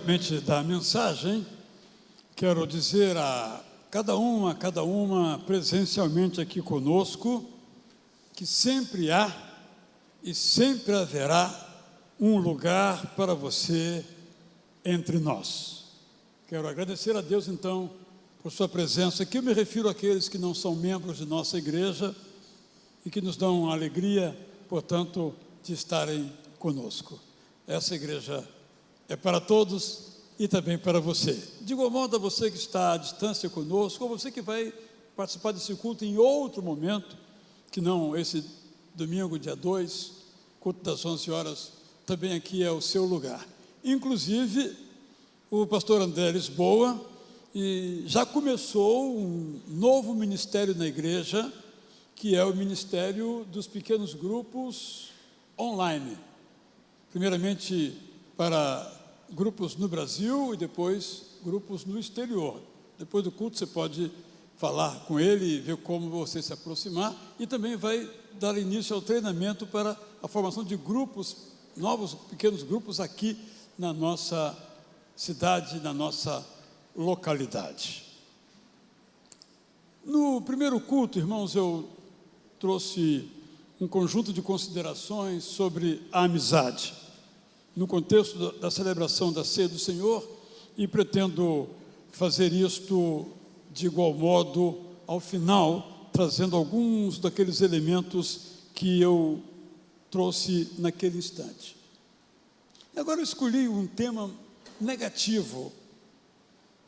independentemente da mensagem, quero dizer a cada uma presencialmente aqui conosco, que sempre há e sempre haverá um lugar para você entre nós. Quero agradecer a Deus, então, por sua presença. Aqui eu me refiro àqueles que não são membros de nossa igreja e que nos dão a alegria, portanto, de estarem conosco. Essa igreja é para todos e também para você. De igual modo, a você que está à distância conosco, ou você que vai participar desse culto em outro momento, que não esse domingo, dia 2, culto das 11 horas, também aqui é o seu lugar. Inclusive, o pastor André Lisboa já começou um novo ministério na igreja, que é o ministério dos pequenos grupos online. Primeiramente para grupos no Brasil e depois grupos no exterior. Depois do culto você pode falar com ele e ver como você se aproximar, e também vai dar início ao treinamento para a formação de grupos, novos pequenos grupos aqui na nossa cidade, na nossa localidade. No primeiro culto, irmãos, eu trouxe um conjunto de considerações sobre a amizade, no contexto da celebração da Ceia do Senhor, e pretendo fazer isto de igual modo ao final, trazendo alguns daqueles elementos que eu trouxe naquele instante. Agora eu escolhi um tema negativo,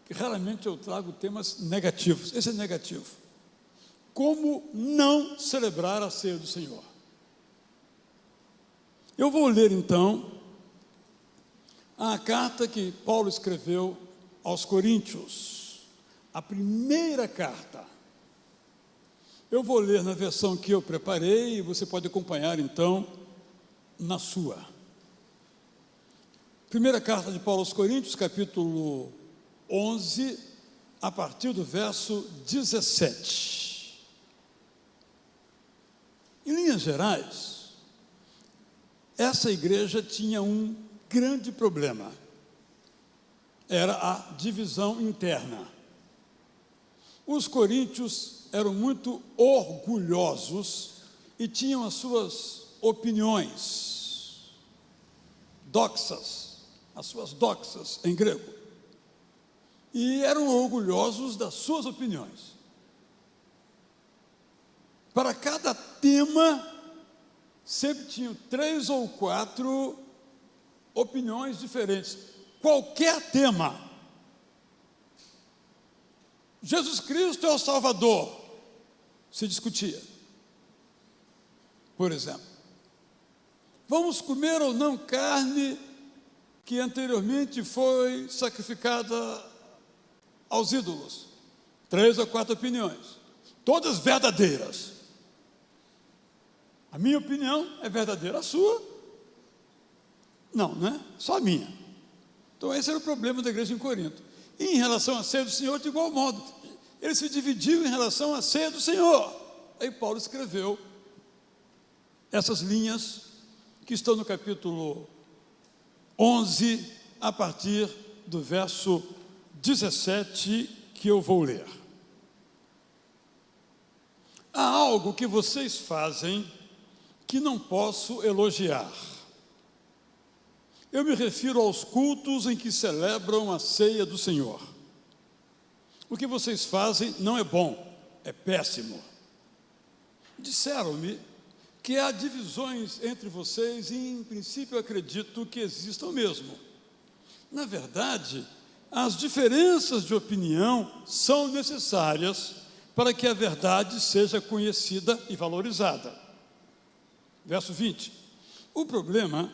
que raramente eu trago temas negativos. Esse é negativo. Como não celebrar a Ceia do Senhor? Eu vou ler então a carta que Paulo escreveu aos Coríntios, a primeira carta. Eu vou ler na versão que eu preparei e você pode acompanhar então na sua. Primeira carta de Paulo aos Coríntios, capítulo 11, a partir do verso 17. Em linhas gerais, essa igreja tinha um grande problema. Era a divisão interna. Os coríntios eram muito orgulhosos e tinham as suas opiniões, doxas, as suas doxas em grego, e eram orgulhosos das suas opiniões. Para cada tema, sempre tinham 3 ou 4 opiniões diferentes. Qualquer tema. Jesus Cristo é o Salvador, se discutia. Por exemplo, vamos comer ou não carne que anteriormente foi sacrificada aos ídolos? 3 ou 4 opiniões, todas verdadeiras. A minha opinião é verdadeira, a sua? Não, né? Só a minha. Então esse era o problema da igreja em Corinto. E em relação à ceia do Senhor, de igual modo, eles se dividiam em relação à ceia do Senhor. Aí Paulo escreveu essas linhas que estão no capítulo 11, a partir do verso 17, que eu vou ler. Há algo que vocês fazem que não posso elogiar. Eu me refiro aos cultos em que celebram a ceia do Senhor. O que vocês fazem não é bom, é péssimo. Disseram-me que há divisões entre vocês e, em princípio, acredito que existam mesmo. Na verdade, as diferenças de opinião são necessárias para que a verdade seja conhecida e valorizada. Verso 20. O problema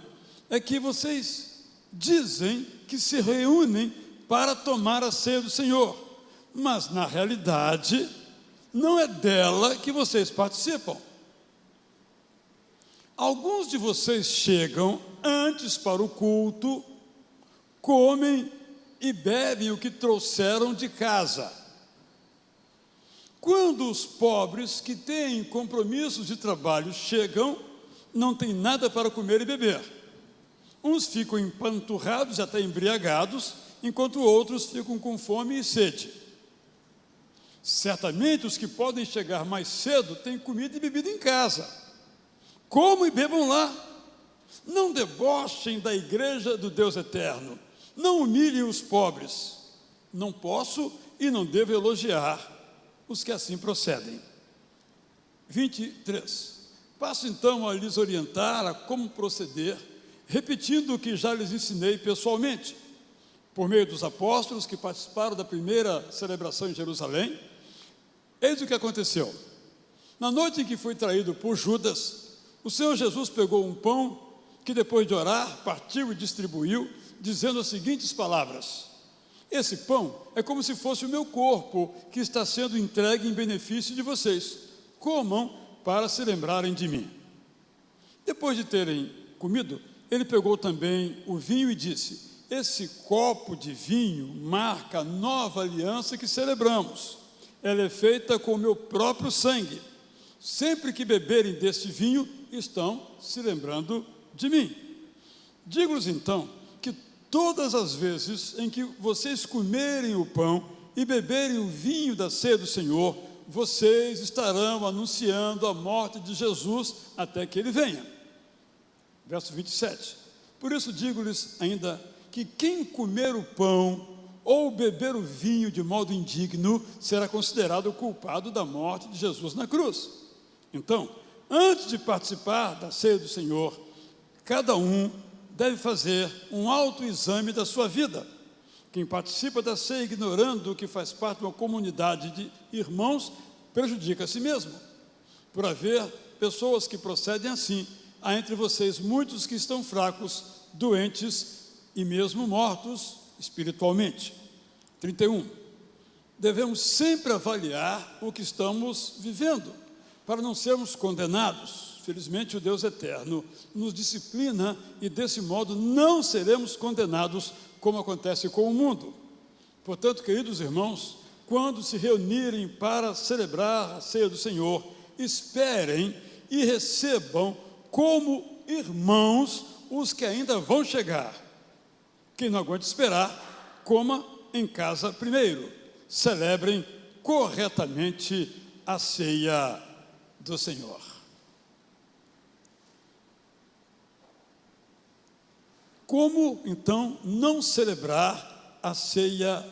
é que vocês dizem que se reúnem para tomar a ceia do Senhor, mas na realidade não é dela que vocês participam. Alguns de vocês chegam antes para o culto, comem e bebem o que trouxeram de casa. Quando os pobres que têm compromissos de trabalho chegam, não têm nada para comer e beber. Uns ficam empanturrados e até embriagados, enquanto outros ficam com fome e sede. Certamente os que podem chegar mais cedo têm comida e bebida em casa. Comam e bebam lá. Não debochem da igreja do Deus eterno. Não humilhem os pobres. Não posso e não devo elogiar os que assim procedem. 23. Passo então a lhes orientar a como proceder, repetindo o que já lhes ensinei pessoalmente, por meio dos apóstolos que participaram da primeira celebração em Jerusalém. Eis o que aconteceu. Na noite em que foi traído por Judas, o Senhor Jesus pegou um pão que, depois de orar, partiu e distribuiu, dizendo as seguintes palavras: esse pão é como se fosse o meu corpo, que está sendo entregue em benefício de vocês. Comam para se lembrarem de mim. Depois de terem comido, ele pegou também o vinho e disse: esse copo de vinho marca a nova aliança que celebramos. Ela é feita com o meu próprio sangue. Sempre que beberem deste vinho, estão se lembrando de mim. Digo-lhes então que todas as vezes em que vocês comerem o pão e beberem o vinho da ceia do Senhor, vocês estarão anunciando a morte de Jesus até que ele venha. Verso 27. Por isso digo-lhes ainda que quem comer o pão ou beber o vinho de modo indigno será considerado culpado da morte de Jesus na cruz. Então, antes de participar da ceia do Senhor, cada um deve fazer um autoexame da sua vida. Quem participa da ceia ignorando que faz parte de uma comunidade de irmãos, prejudica a si mesmo. Por haver pessoas que procedem assim, há entre vocês muitos que estão fracos, doentes e mesmo mortos espiritualmente. 31. Devemos sempre avaliar o que estamos vivendo, para não sermos condenados. Felizmente, o Deus eterno nos disciplina e, desse modo, não seremos condenados como acontece com o mundo. Portanto, queridos irmãos, quando se reunirem para celebrar a ceia do Senhor, esperem e recebam como irmãos os que ainda vão chegar. Quem não aguenta esperar, coma em casa primeiro. Celebrem corretamente a ceia do Senhor. Como, então, não celebrar a ceia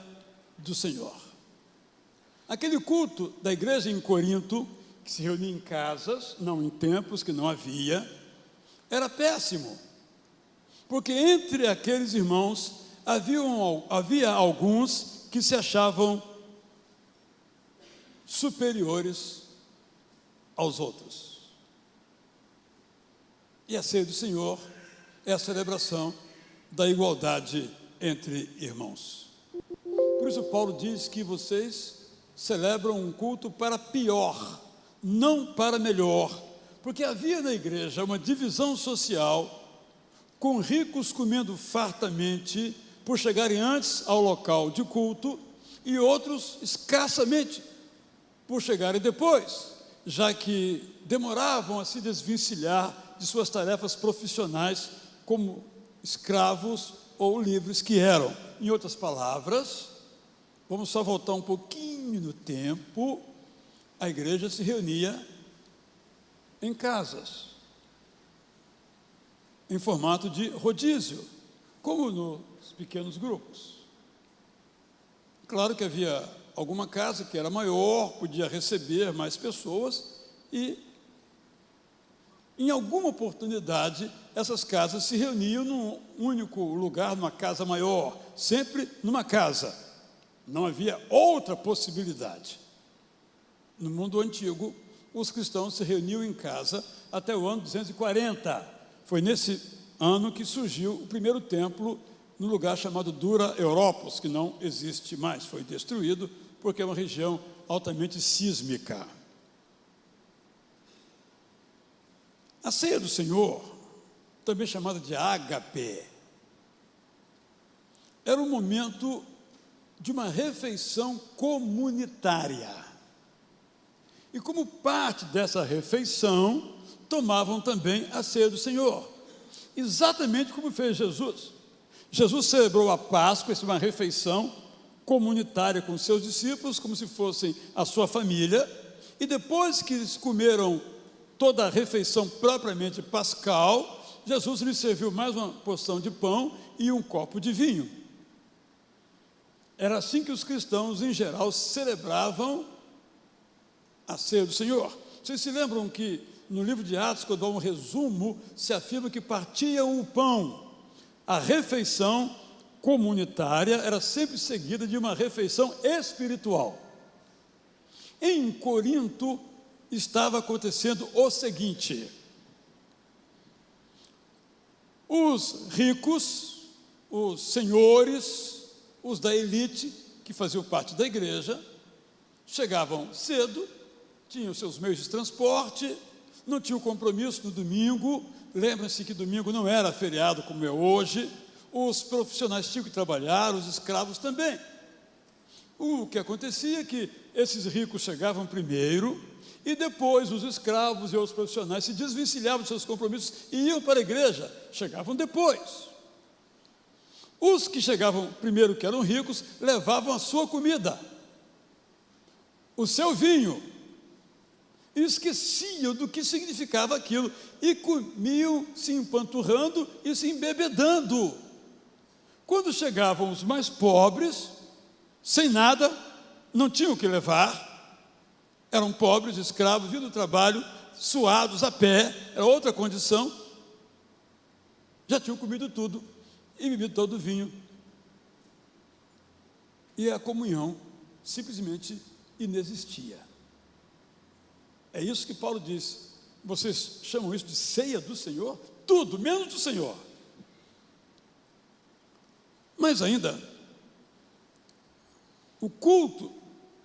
do Senhor? Aquele culto da igreja em Corinto, que se reunia em casas, não em templos, que não havia, era péssimo, porque entre aqueles irmãos havia alguns que se achavam superiores aos outros. E a ceia do Senhor é a celebração da igualdade entre irmãos. Por isso Paulo diz que vocês celebram um culto para pior, não para melhor, porque havia na igreja uma divisão social, com ricos comendo fartamente por chegarem antes ao local de culto e outros escassamente por chegarem depois, já que demoravam a se desvencilhar de suas tarefas profissionais como escravos ou livres que eram. Em outras palavras, vamos só voltar um pouquinho no tempo, a igreja se reunia em casas, em formato de rodízio, como nos pequenos grupos. Claro que havia alguma casa que era maior, podia receber mais pessoas e, em alguma oportunidade, essas casas se reuniam num único lugar, numa casa maior, sempre numa casa. Não havia outra possibilidade. No mundo antigo, os cristãos se reuniam em casa até o ano 240. Foi nesse ano que surgiu o primeiro templo no lugar chamado Dura Europos, que não existe mais, foi destruído porque é uma região altamente sísmica. A ceia do Senhor, também chamada de ágape, era um momento de uma refeição comunitária. E como parte dessa refeição, tomavam também a ceia do Senhor. exatamente como fez Jesus. Jesus celebrou a Páscoa, essa é uma refeição comunitária com seus discípulos, como se fossem a sua família, e depois que eles comeram toda a refeição propriamente pascal, Jesus lhes serviu mais uma porção de pão e um copo de vinho. Era assim que os cristãos, em geral, celebravam a ceia do Senhor. Vocês se lembram que no livro de Atos, quando há um resumo, se afirma que partiam o pão. A refeição comunitária era sempre seguida de uma refeição espiritual. Em Corinto estava acontecendo o seguinte: os ricos, os senhores, os da elite, que faziam parte da igreja, chegavam cedo, tinham seus meios de transporte, não tinham compromisso no domingo. Lembrem-se que domingo não era feriado como é hoje. Os profissionais tinham que trabalhar, os escravos também. O que acontecia é que esses ricos chegavam primeiro e depois os escravos e os profissionais se desvencilhavam de seus compromissos e iam para a igreja, chegavam depois. Os que chegavam primeiro, que eram ricos, levavam a sua comida, o seu vinho, e esqueciam do que significava aquilo, e comiam se empanturrando e se embebedando. Quando chegavam os mais pobres, sem nada, não tinham o que levar, eram pobres, escravos, vindo do trabalho, suados, a pé, era outra condição, já tinham comido tudo e bebido todo o vinho, e a comunhão simplesmente inexistia. É isso que Paulo diz. Vocês chamam isso de ceia do Senhor? Tudo, menos do Senhor. Mas ainda, o culto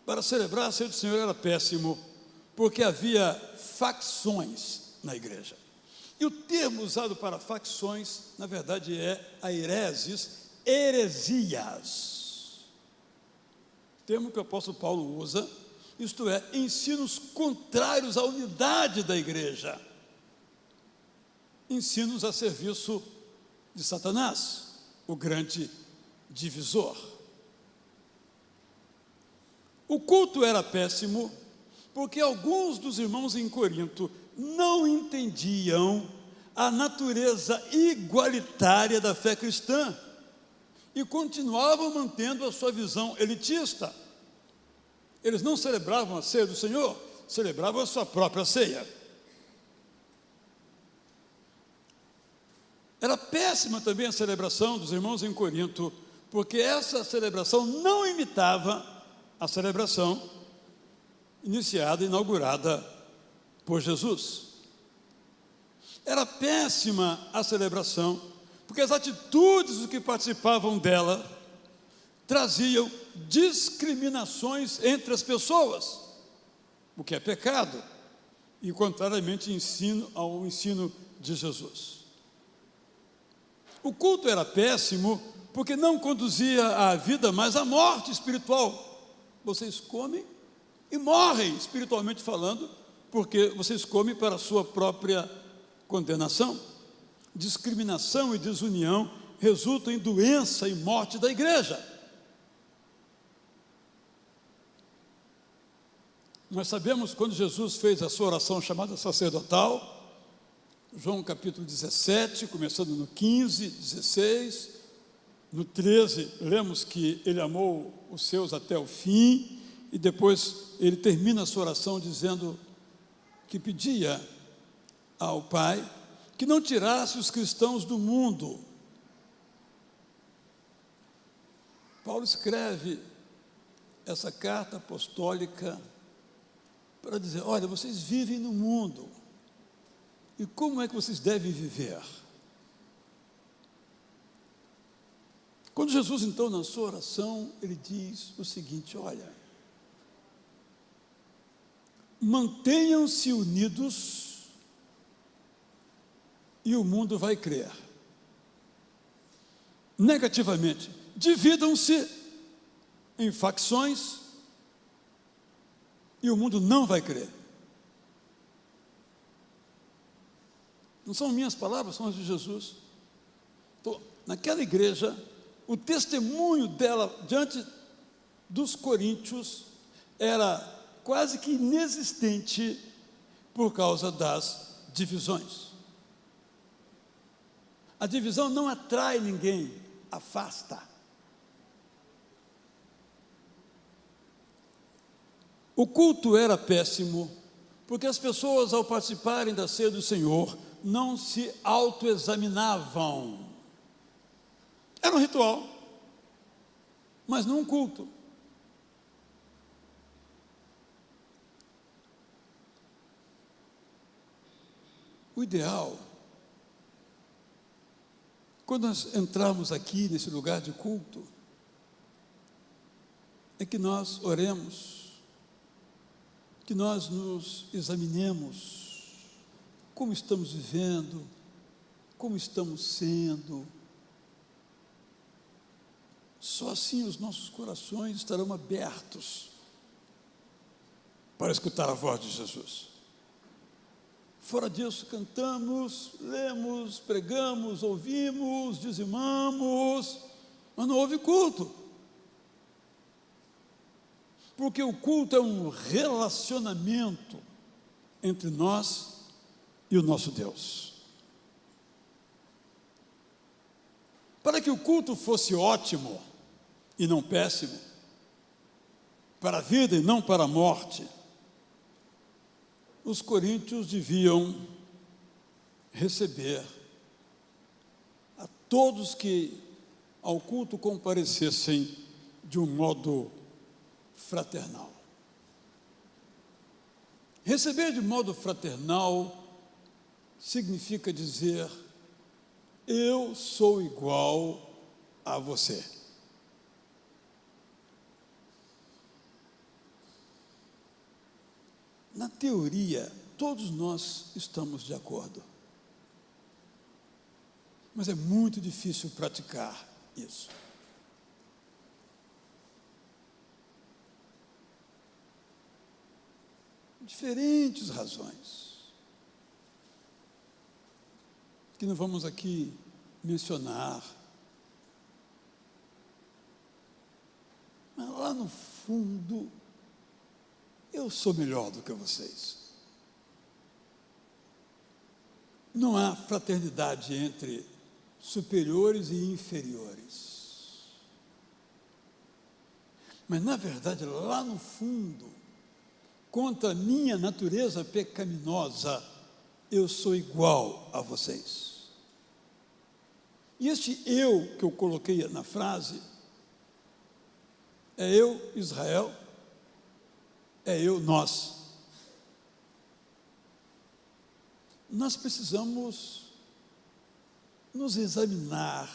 para celebrar a ceia do Senhor era péssimo, porque havia facções na igreja. E o termo usado para facções, na verdade, é aireses, heresias. Termo que o apóstolo Paulo usa, isto é, ensinos contrários à unidade da igreja, ensinos a serviço de Satanás, o grande divisor. O culto era péssimo, porque alguns dos irmãos em Corinto não entendiam a natureza igualitária da fé cristã e continuavam mantendo a sua visão elitista. Eles não celebravam a ceia do Senhor, celebravam a sua própria ceia. Era péssima também a celebração dos irmãos em Corinto, porque essa celebração não imitava a celebração iniciada, inaugurada por Jesus. Era péssima a celebração, porque as atitudes dos que participavam dela traziam discriminações entre as pessoas, o que é pecado, e contrariamente ao ensino de Jesus. O culto era péssimo, porque não conduzia à vida, mas à morte espiritual. Vocês comem e morrem, espiritualmente falando, porque vocês comem para a sua própria condenação. Discriminação e desunião resultam em doença e morte da igreja. Nós sabemos quando Jesus fez a sua oração chamada sacerdotal, João capítulo 17, começando no 15, 16, no 13, lemos que ele amou os seus até o fim, e depois ele termina a sua oração dizendo que pedia ao Pai que não tirasse os cristãos do mundo. Paulo escreve essa carta apostólica para dizer: olha, vocês vivem no mundo, e como é que vocês devem viver? Quando Jesus, então, na sua oração, ele diz o seguinte: olha, mantenham-se unidos e o mundo vai crer. Negativamente, dividam-se em facções e o mundo não vai crer. Não são minhas palavras, são as de Jesus. naquela igreja, o testemunho dela diante dos coríntios era quase que inexistente por causa das divisões. A divisão não atrai ninguém, afasta. O culto era péssimo, porque as pessoas, ao participarem da ceia do Senhor, não se autoexaminavam. Era um ritual, mas não um culto. O ideal, quando nós entrarmos aqui nesse lugar de culto, é que nós oremos, que nós nos examinemos, como estamos vivendo, como estamos sendo. Só assim os nossos corações estarão abertos para escutar a voz de Jesus. Fora disso, cantamos, lemos, pregamos, ouvimos, dizimamos, mas não houve culto. Porque o culto é um relacionamento entre nós e o nosso Deus. Para que o culto fosse ótimo e não péssimo, para a vida e não para a morte, os coríntios deviam receber a todos que ao culto comparecessem de um modo fraternal. Receber de modo fraternal significa dizer: eu sou igual a você. Na teoria, todos nós estamos de acordo, mas é muito difícil praticar isso. Diferentes razões, que não vamos aqui mencionar, mas lá no fundo, eu sou melhor do que vocês. Não há fraternidade entre superiores e inferiores. Mas, na verdade, lá no fundo, contra a minha natureza pecaminosa, eu sou igual a vocês. E este eu que eu coloquei na frase, é eu, Israel, é eu, nós. Nós precisamos nos examinar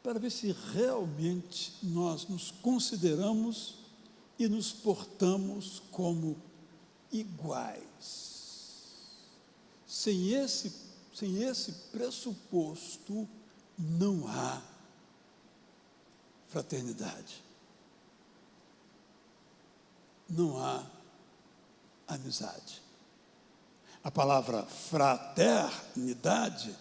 para ver se realmente nós nos consideramos e nos portamos como iguais. Sem esse pressuposto, não há fraternidade. Não há amizade. A palavra fraternidade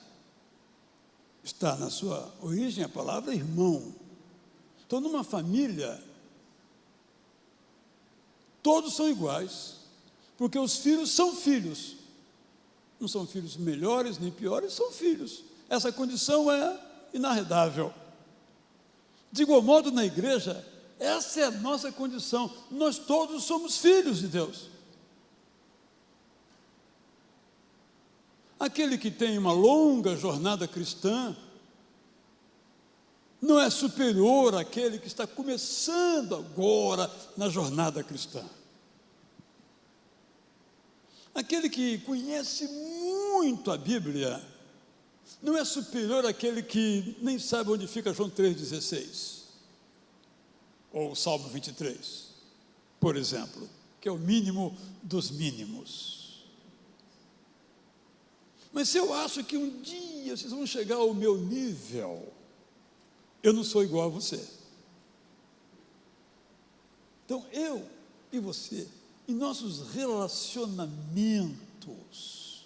está na sua origem a palavra irmão. Então, numa família, todos são iguais, porque os filhos são filhos. Não são filhos melhores nem piores, são filhos. Essa condição é inarredável. De igual modo, na igreja, essa é a nossa condição. Nós todos somos filhos de Deus. Aquele que tem uma longa jornada cristã não é superior àquele que está começando agora na jornada cristã. Aquele que conhece muito a Bíblia não é superior àquele que nem sabe onde fica João 3,16 ou o Salmo 23, por exemplo, que é o mínimo dos mínimos. Mas se eu acho que um dia vocês vão chegar ao meu nível, eu não sou igual a você. Então, eu e você, em nossos relacionamentos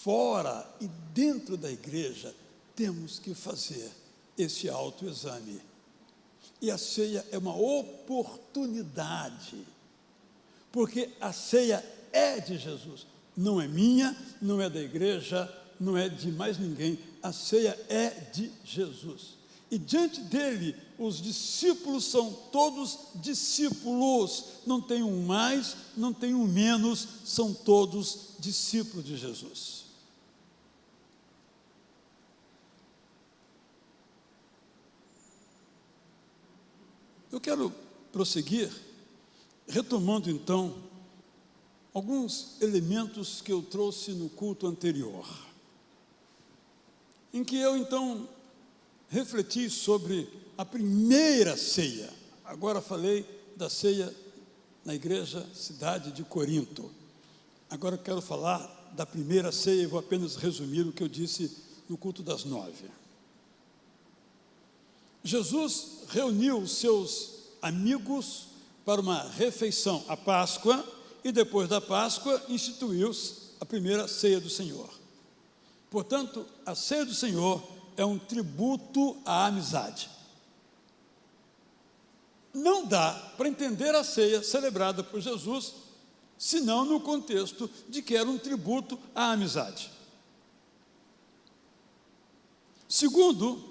fora e dentro da igreja, temos que fazer esse autoexame. E a ceia é uma oportunidade, porque a ceia é de Jesus, não é minha, não é da igreja, não é de mais ninguém, a ceia é de Jesus. E diante dele, os discípulos são todos discípulos, não tem um mais, não tem um menos, são todos discípulos de Jesus. Eu quero prosseguir, retomando então, alguns elementos que eu trouxe no culto anterior, em que eu então refleti sobre a primeira ceia. Agora falei da ceia na igreja cidade de Corinto. Agora eu quero falar da primeira ceia e vou apenas resumir o que eu disse no culto das 9. Jesus reuniu os seus amigos para uma refeição, a Páscoa, e depois da Páscoa instituiu a primeira ceia do Senhor. Portanto, a ceia do Senhor é um tributo à amizade. Não dá para entender a ceia celebrada por Jesus, senão no contexto de que era um tributo à amizade. Segundo,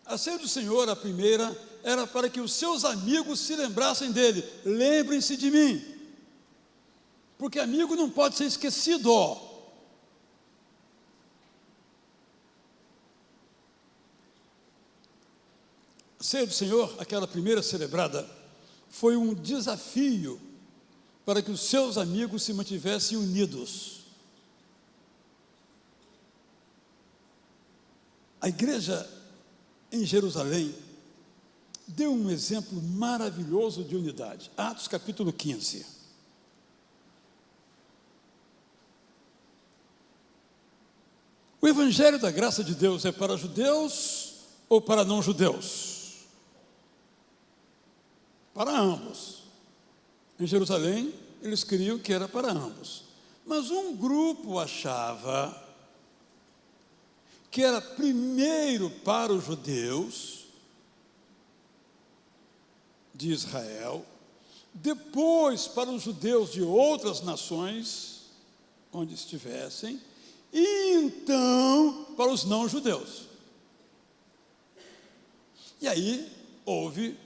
a ceia do Senhor, a primeira, era para que os seus amigos se lembrassem dele. Lembrem-se de mim, porque amigo não pode ser esquecido. A ceia do Senhor, aquela primeira celebrada, foi um desafio para que os seus amigos se mantivessem unidos. A igreja em Jerusalém deu um exemplo maravilhoso de unidade. Atos capítulo 15. O evangelho da graça de Deus é para judeus ou para não judeus? Para ambos. Em Jerusalém, eles criam que era para ambos. Mas um grupo achava que era primeiro para os judeus de Israel, depois para os judeus de outras nações, onde estivessem, e então para os não-judeus. E aí houve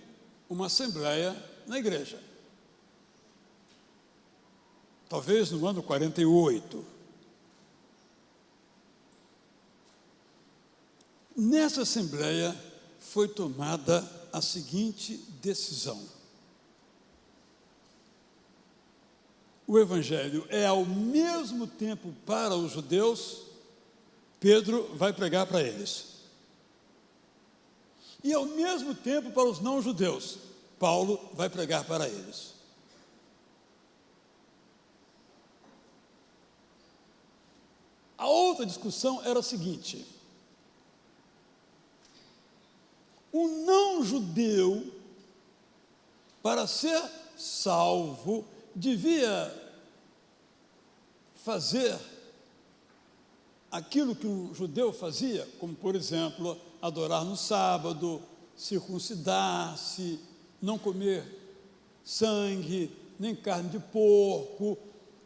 uma assembleia na igreja, talvez no ano 48. Nessa assembleia foi tomada a seguinte decisão: o evangelho é ao mesmo tempo para os judeus, Pedro vai pregar para eles, e ao mesmo tempo para os não-judeus, Paulo vai pregar para eles. A outra discussão era a seguinte: o não-judeu, para ser salvo, devia fazer aquilo que um judeu fazia, como, por exemplo, adorar no sábado, circuncidar-se, não comer sangue, nem carne de porco,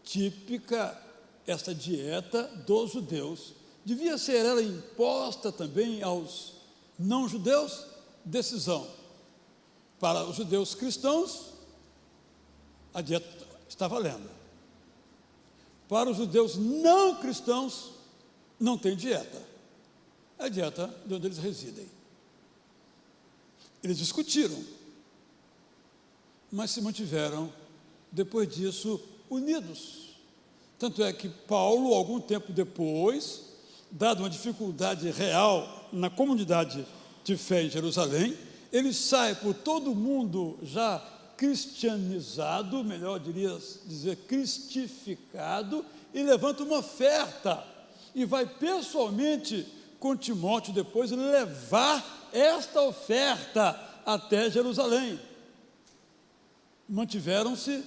típica, esta dieta dos judeus. Devia ser ela imposta também aos não-judeus? Decisão: para os judeus cristãos, a dieta está valendo. Para os judeus não cristãos, não tem dieta. É a dieta de onde eles residem. Eles discutiram, mas se mantiveram, depois disso, unidos. Tanto é que Paulo, algum tempo depois, dada uma dificuldade real na comunidade de fé em Jerusalém, ele sai por todo o mundo já cristianizado, melhor diria dizer cristificado, e levanta uma oferta, e vai pessoalmente com Timóteo depois levar esta oferta até Jerusalém. Mantiveram-se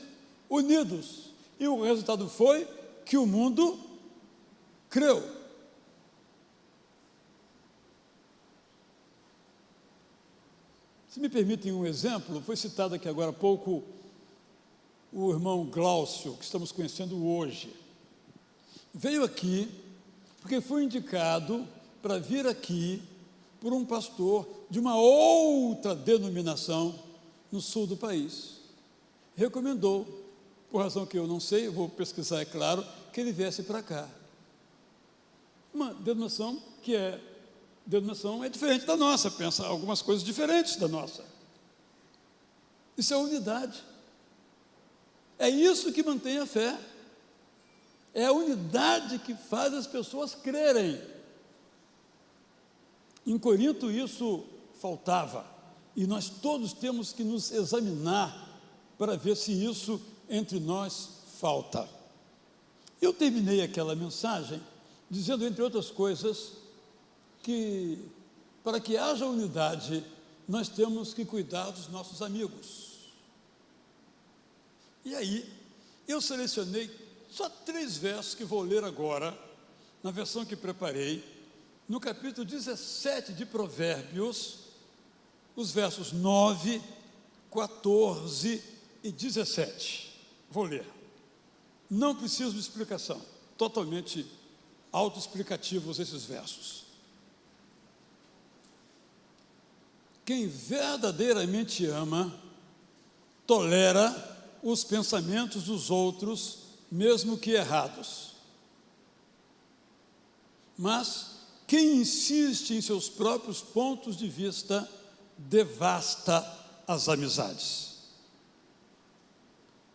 unidos, e o resultado foi que o mundo creu. Se me permitem um exemplo, foi citado aqui agora há pouco o irmão Glaucio, que estamos conhecendo hoje. Veio aqui porque foi indicado para vir aqui por um pastor de uma outra denominação no sul do país. Recomendou, por razão que eu não sei, eu vou pesquisar, é claro, que ele viesse para cá. Uma denominação é diferente da nossa, pensa algumas coisas diferentes da nossa. Isso é unidade. É isso que mantém a fé. É a unidade que faz as pessoas crerem. Em Corinto isso faltava, e nós todos temos que nos examinar para ver se isso entre nós falta. Eu terminei aquela mensagem dizendo, entre outras coisas, que para que haja unidade, nós temos que cuidar dos nossos amigos. E aí, eu selecionei só 3 versos que vou ler agora, na versão que preparei, no capítulo 17 de Provérbios, os versos 9, 14 e 17. Vou ler. Não preciso de explicação, totalmente autoexplicativos esses versos. Quem verdadeiramente ama, tolera os pensamentos dos outros, mesmo que errados. Mas quem insiste em seus próprios pontos de vista, devasta as amizades.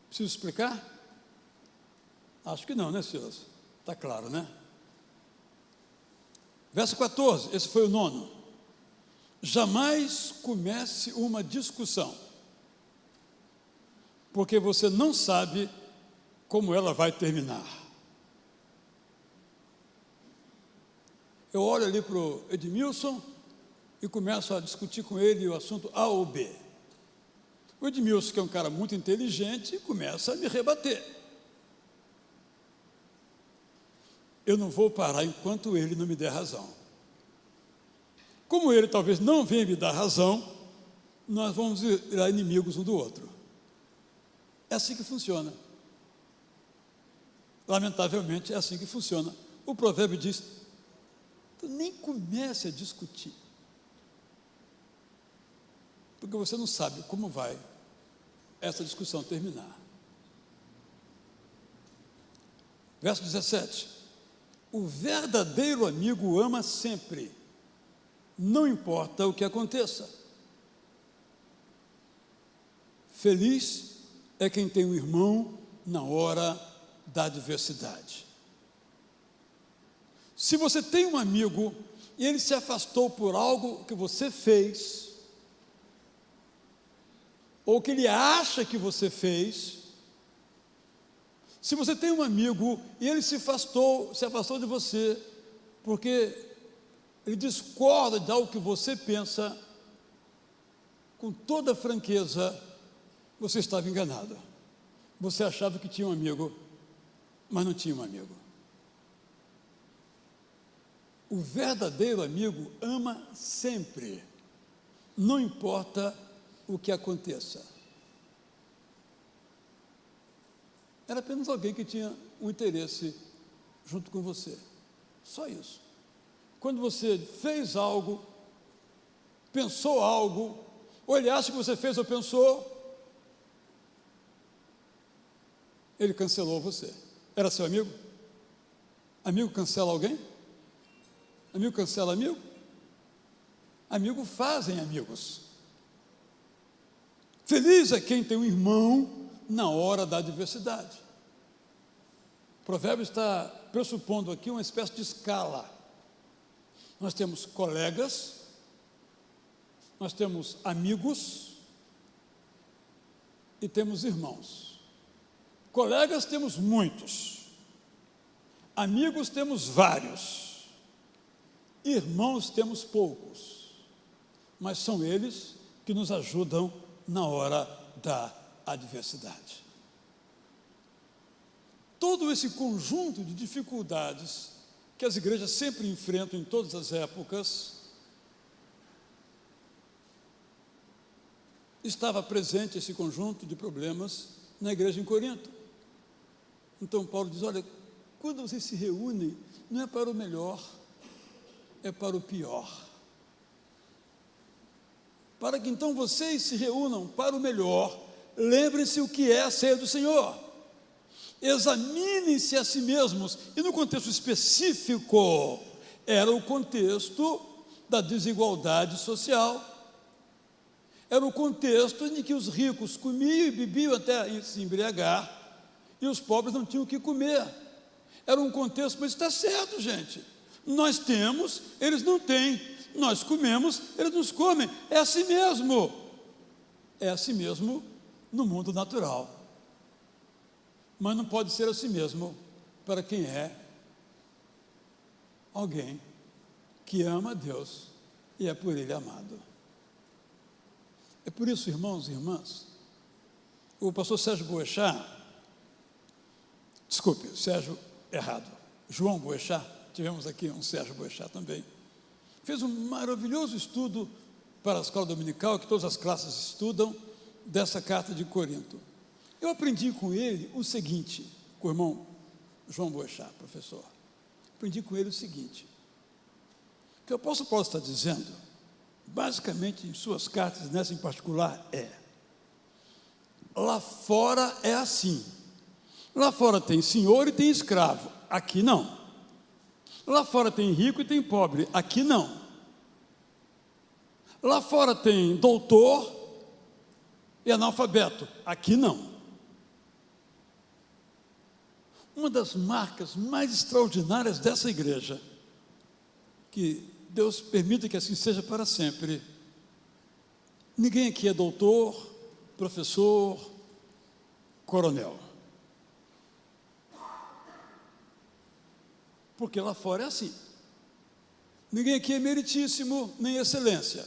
Preciso explicar? Acho que não, né, Silas? Está claro, né? Verso 14, esse foi o 9. Jamais comece uma discussão, porque você não sabe como ela vai terminar. Eu olho ali para o Edmilson e começo a discutir com ele o assunto A ou B. O Edmilson, que é um cara muito inteligente, começa a me rebater. Eu não vou parar enquanto ele não me der razão. Como ele talvez não venha me dar razão, nós vamos virar inimigos um do outro. É assim que funciona. Lamentavelmente, é assim que funciona. O provérbio diz, nem comece a discutir, porque você não sabe como vai essa discussão terminar. Verso 17. O verdadeiro amigo ama sempre, não importa o que aconteça. Feliz é quem tem um irmão na hora da adversidade. Se você tem um amigo e ele se afastou por algo que você fez, ou que ele acha que você fez, se você tem um amigo e ele se afastou de você, porque ele discorda de algo que você pensa, com toda franqueza, você estava enganado. Você achava que tinha um amigo, mas não tinha um amigo. O verdadeiro amigo ama sempre, não importa o que aconteça. Era apenas alguém que tinha um interesse junto com você, só isso. Quando você fez algo, pensou algo, ou ele acha que você fez ou pensou, ele cancelou você. Era seu amigo? Amigo cancela alguém? Amigo cancela amigo? Amigo fazem amigos. Feliz é quem tem um irmão na hora da adversidade. O provérbio está pressupondo aqui uma espécie de escala. Nós temos colegas, nós temos amigos e temos irmãos. Colegas temos muitos, amigos temos vários, irmãos temos poucos, mas são eles que nos ajudam na hora da adversidade. Todo esse conjunto de dificuldades que as igrejas sempre enfrentam em todas as épocas, estava presente esse conjunto de problemas na igreja em Corinto. Então Paulo diz, olha, quando vocês se reúnem, não é para o melhor, é para o pior. Para que então vocês se reúnam para o melhor, lembrem-se o que é a ceia do Senhor. Examinem-se a si mesmos. E no contexto específico, era o contexto da desigualdade social. Era o contexto em que os ricos comiam e bebiam até se embriagar, e os pobres não tinham o que comer. Era um contexto, mas está certo, gente. Nós temos, eles não têm. Nós comemos, eles nos comem. É assim mesmo. É assim mesmo no mundo natural. Mas não pode ser assim mesmo para quem é alguém que ama a Deus e é por Ele amado. É por isso, irmãos e irmãs, o pastor Sérgio Boechat, João Boechat, tivemos aqui um Sérgio Boechat também, fez um maravilhoso estudo para a escola dominical, que todas as classes estudam, dessa carta de Corinto. Eu aprendi com ele o seguinte, com o irmão João Boechat, professor, aprendi com ele o seguinte, que o apóstolo Paulo está dizendo, basicamente em suas cartas, nessa em particular, lá fora é assim, lá fora tem senhor e tem escravo, aqui não. Lá fora tem rico e tem pobre, aqui não. Lá fora tem doutor e analfabeto, aqui não. Uma das marcas mais extraordinárias dessa igreja, que Deus permita que assim seja para sempre, ninguém aqui é doutor, professor, coronel. Porque lá fora é assim. Ninguém aqui é meritíssimo, nem excelência.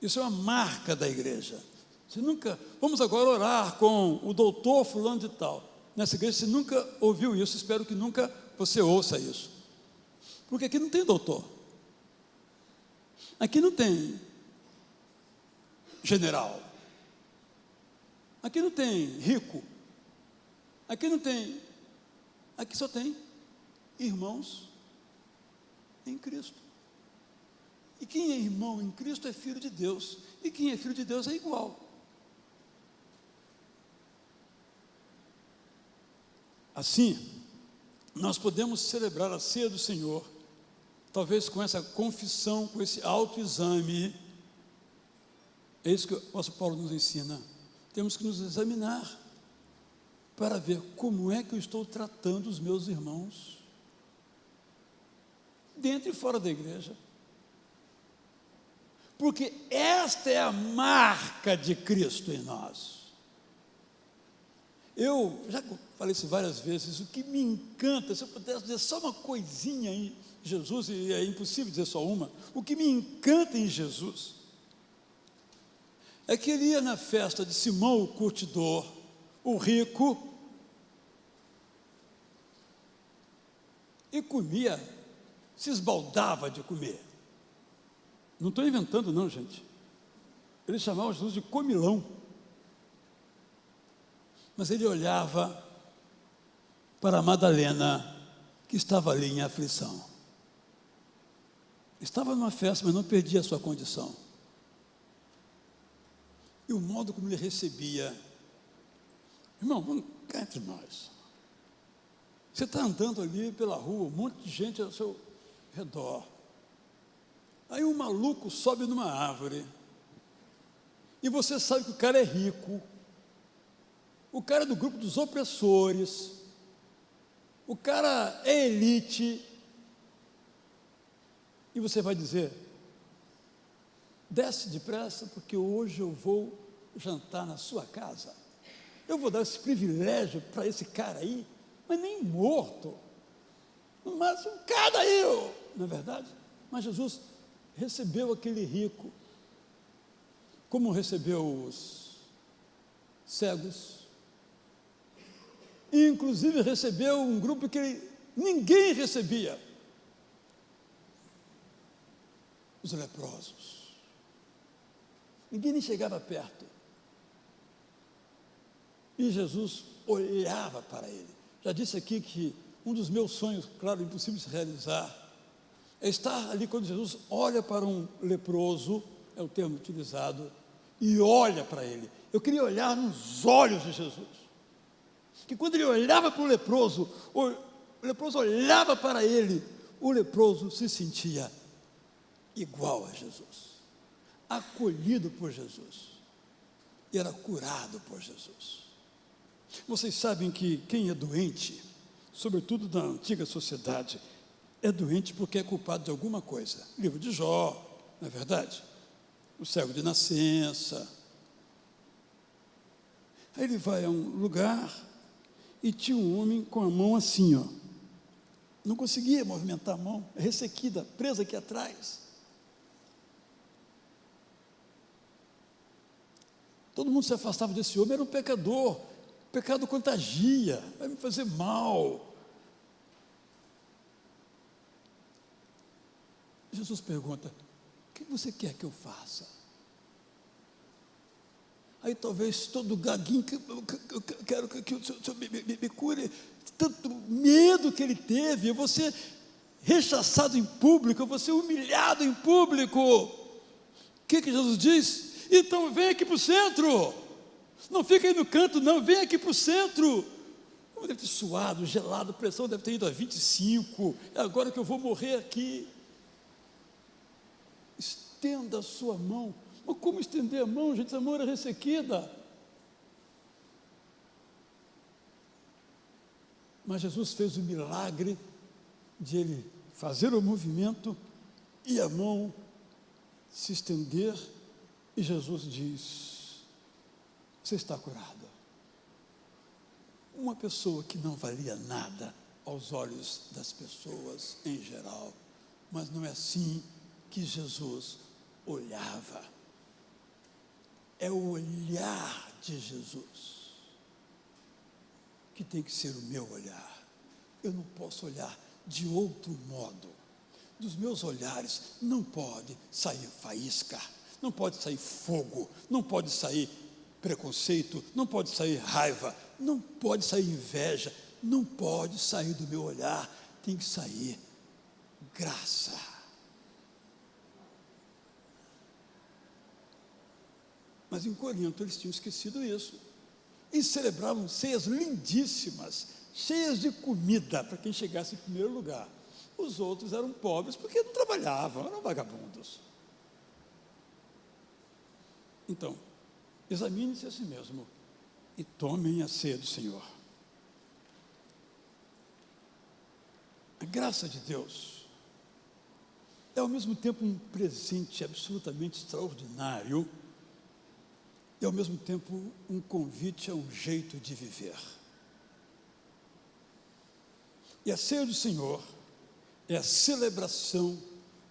Isso é uma marca da igreja. Você nunca, vamos agora orar com o doutor fulano de tal. Nessa igreja você nunca ouviu isso, espero que nunca você ouça isso. Porque aqui não tem doutor. Aqui não tem general. Aqui não tem rico. Aqui não tem. Aqui só tem irmãos em Cristo. E quem é irmão em Cristo é filho de Deus. E quem é filho de Deus é igual. Assim, nós podemos celebrar a ceia do Senhor, talvez com essa confissão, com esse autoexame. É isso que o apóstolo Paulo nos ensina. Temos que nos examinar para ver como é que eu estou tratando os meus irmãos, dentro e fora da igreja. Porque esta é a marca de Cristo em nós. Eu já falei isso várias vezes, o que me encanta, se eu pudesse dizer só uma coisinha em Jesus, e é impossível dizer só uma, o que me encanta em Jesus é que ele ia na festa de Simão o curtidor, o rico, e comia, se esbaldava de comer. Não estou inventando não, gente. Ele chamava Jesus de comilão. Mas ele olhava para Madalena, que estava ali em aflição. Estava numa festa, mas não perdia a sua condição. E o modo como ele recebia. Irmão, vamos cá entre nós. Você está andando ali pela rua, um monte de gente ao seu redor. Aí um maluco sobe numa árvore. E você sabe que o cara é rico. O cara é do grupo dos opressores. O cara é elite. E você vai dizer: desce depressa, porque hoje eu vou jantar na sua casa. Eu vou dar esse privilégio para esse cara aí, mas nem morto. Mas um cara aí, não é verdade? Mas Jesus recebeu aquele rico, como recebeu os cegos, e inclusive recebeu um grupo que ele ninguém recebia os leprosos. Ninguém nem chegava perto. E Jesus olhava para ele. Já disse aqui que um dos meus sonhos, claro, impossível de se realizar, é estar ali quando Jesus olha para um leproso, é o termo utilizado, e olha para ele. Eu queria olhar nos olhos de Jesus. Que quando ele olhava para o leproso olhava para ele, o leproso se sentia igual a Jesus, acolhido por Jesus, e era curado por Jesus. Vocês sabem que quem é doente, sobretudo na antiga sociedade, é doente porque é culpado de alguma coisa. Livro de Jó, não é verdade? O cego de nascença. Aí ele vai a um lugar e tinha um homem com a mão assim, ó. Não conseguia movimentar a mão, ressequida, presa aqui atrás. Todo mundo se afastava desse homem, era um pecador. O pecado contagia, vai me fazer mal. Jesus pergunta: o que você quer que eu faça? Aí talvez todo gaguinho, eu quero que o Senhor me cure. Tanto medo que ele teve, eu vou ser rechaçado em público, eu vou ser humilhado em público. O que Jesus diz? Então vem aqui para o centro, não fica aí no canto não, vem aqui para o centro. Eu deve ter suado, gelado, a pressão deve ter ido a 25, é agora que eu vou morrer aqui. Estenda a sua mão. Mas como estender a mão, gente? Essa mão era ressequida. Mas Jesus fez o milagre de ele fazer o movimento e a mão se estender, e Jesus diz: você está curado. Uma pessoa que não valia nada aos olhos das pessoas em geral, mas não é assim que Jesus olhava. É o olhar de Jesus que tem que ser o meu olhar. Eu não posso olhar de outro modo. Dos meus olhares não pode sair faísca, não pode sair fogo, não pode sair preconceito, não pode sair raiva, não pode sair inveja, não pode sair do meu olhar, tem que sair graça. Mas em Corinto eles tinham esquecido isso. E celebravam ceias lindíssimas, cheias de comida para quem chegasse em primeiro lugar. Os outros eram pobres porque não trabalhavam, eram vagabundos. Então, examine-se a si mesmo e tomem a ceia do Senhor. A graça de Deus é ao mesmo tempo um presente absolutamente extraordinário e ao mesmo tempo um convite a um jeito de viver. E a ceia do Senhor é a celebração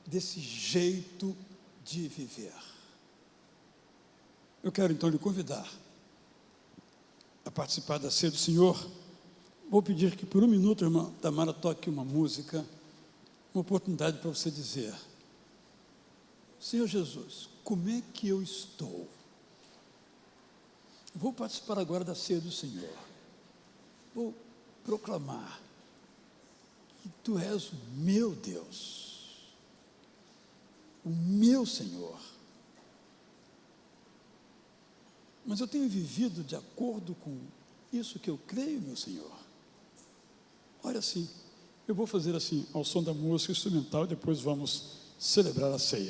desse jeito de viver. Eu quero então lhe convidar a participar da ceia do Senhor. Vou pedir que por um minuto, irmã Tamara, toque uma música, uma oportunidade para você dizer: Senhor Jesus, como é que eu estou? Vou participar agora da ceia do Senhor. Vou proclamar que Tu és o meu Deus, o meu Senhor. Mas eu tenho vivido de acordo com isso que eu creio, meu Senhor. Olha assim, eu vou fazer assim, ao som da música instrumental, e depois vamos celebrar a ceia.